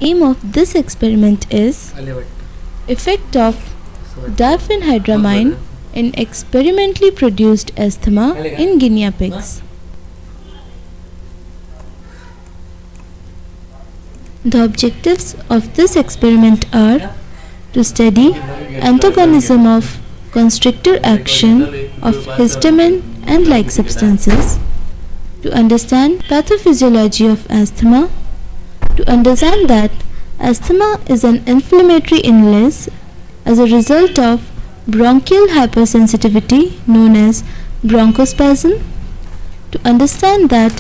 aim of this experiment is effect of Diphenhydramine in experimentally produced asthma in guinea pigs. The objectives of this experiment are to study antagonism of constrictor action of histamine and like substances, to understand pathophysiology of asthma, to understand that asthma is an inflammatory illness as a result of bronchial hypersensitivity known as bronchospasm, to understand that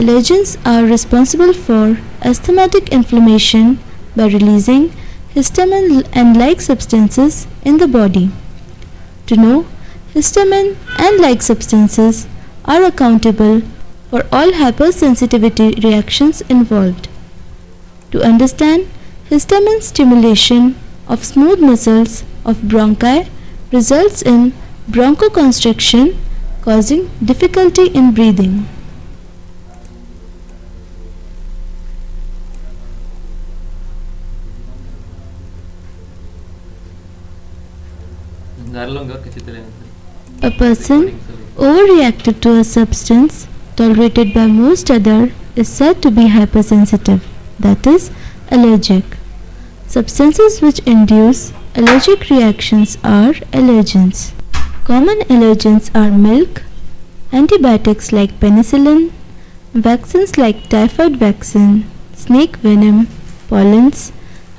allergens are responsible for asthmatic inflammation by releasing histamine and like substances in the body, to know histamine and like substances are accountable for all hypersensitivity reactions involved, to understand histamine stimulation of smooth muscles of bronchi results in bronchoconstriction causing difficulty in breathing. A person overreacted to a substance tolerated by most others is said to be hypersensitive, that is, allergic. Substances which induce allergic reactions are allergens. Common allergens are milk, antibiotics like penicillin, vaccines like typhoid vaccine, snake venom, pollens,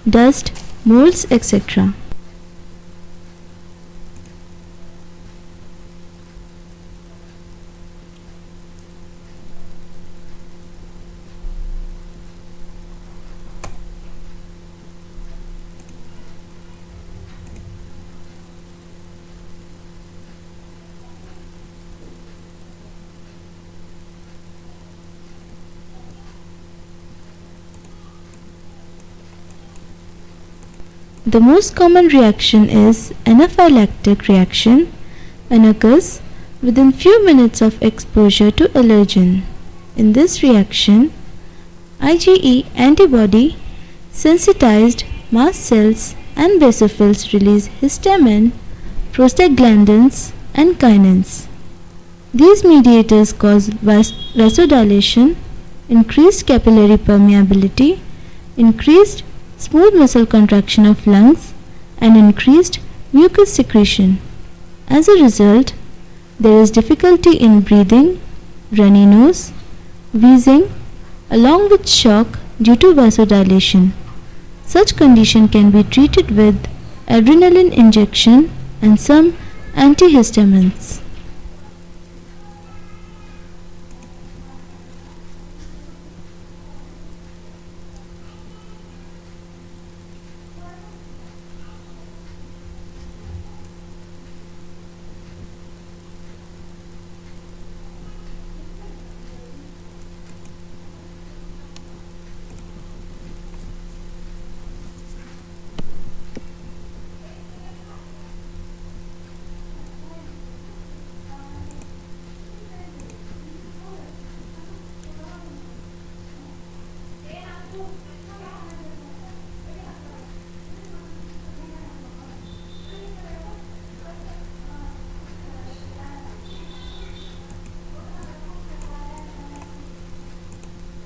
dust, molds, etc. The most common reaction is anaphylactic reaction and occurs within few minutes of exposure to allergen. In this reaction, IgE antibody sensitized mast cells and basophils release histamine, prostaglandins and kinins. These mediators cause vasodilation, increased capillary permeability, increased smooth muscle contraction of lungs and increased mucus secretion. As a result, there is difficulty in breathing, runny nose, wheezing, along with shock due to vasodilation. Such condition can be treated with adrenaline injection and some antihistamines.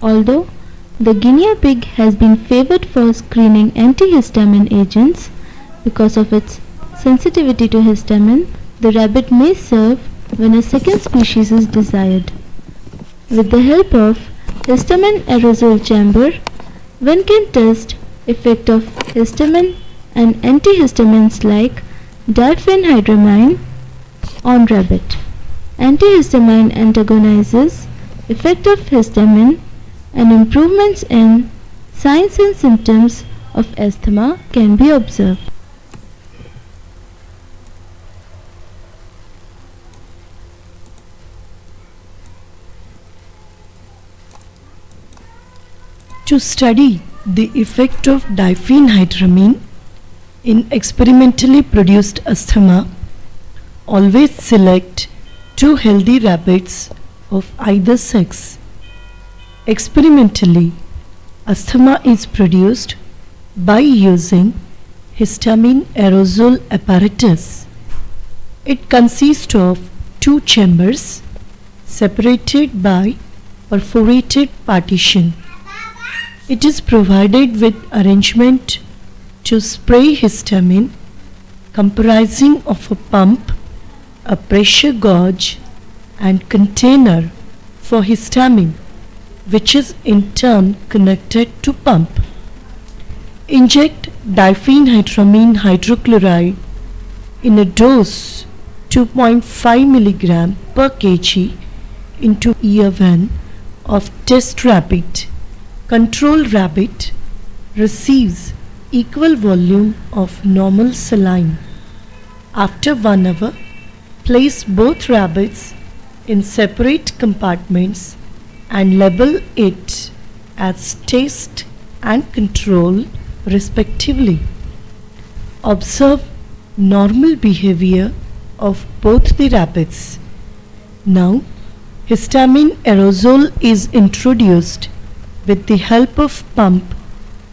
Although the guinea pig has been favored for screening antihistamine agents because of its sensitivity to histamine, the rabbit may serve when a second species is desired. With the help of histamine aerosol chamber, one can test effect of histamine and antihistamines like Diphenhydramine on rabbit. Antihistamine antagonizes effect of histamine and improvements in signs and symptoms of asthma can be observed. To study the effect of diphenhydramine in experimentally produced asthma, always select 2 healthy rabbits of either sex. Experimentally, asthma is produced by using histamine aerosol apparatus. It consists of two chambers separated by perforated partition. It is provided with arrangement to spray histamine comprising of a pump, a pressure gauge and container for histamine, which is in turn connected to pump. Inject diphenhydramine hydrochloride in a dose 2.5 mg per kg into ear vein of test rabbit. Control rabbit receives equal volume of normal saline. After 1 hour, place both rabbits in separate compartments and label it as test and control respectively. Observe normal behavior of both the rabbits. Now, histamine aerosol is introduced with the help of pump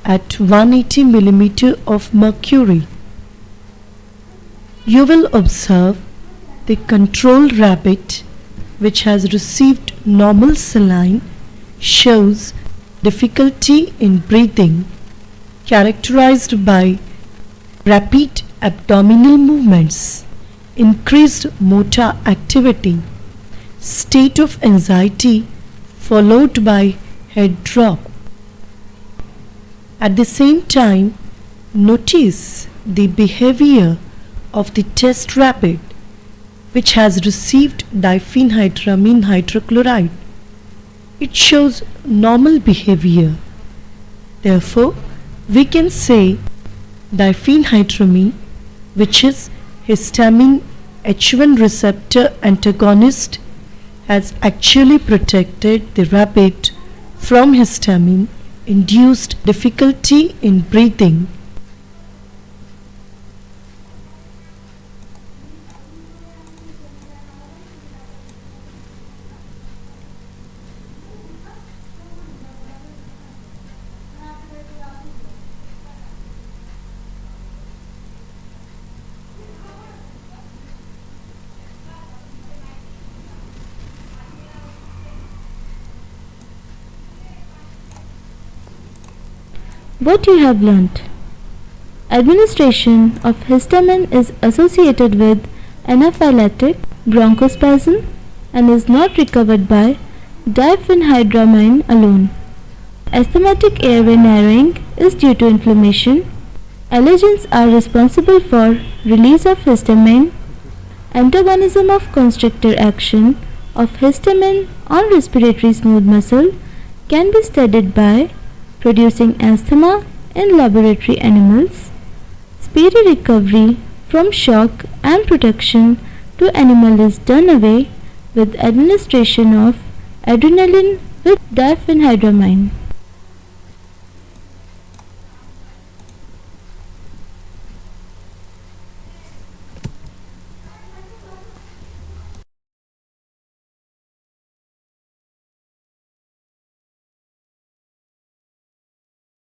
at 180 mm of mercury. You will observe the control rabbit, which has received normal saline, shows difficulty in breathing characterized by rapid abdominal movements, increased motor activity, state of anxiety followed by head drop. At the same time, notice the behavior of the test rabbit, which has received diphenhydramine hydrochloride. It shows normal behavior. Therefore, we can say diphenhydramine, which is histamine H1 receptor antagonist, has actually protected the rabbit from histamine induced difficulty in breathing. What you have learnt. Administration of histamine is associated with anaphylactic bronchospasm and is not recovered by diphenhydramine alone. Asthmatic airway narrowing is due to inflammation. Allergens are responsible for release of histamine. Antagonism of constrictor action of histamine on respiratory smooth muscle can be studied by producing asthma in laboratory animals. Speedy recovery from shock and protection to animal is done away with administration of adrenaline with diphenhydramine.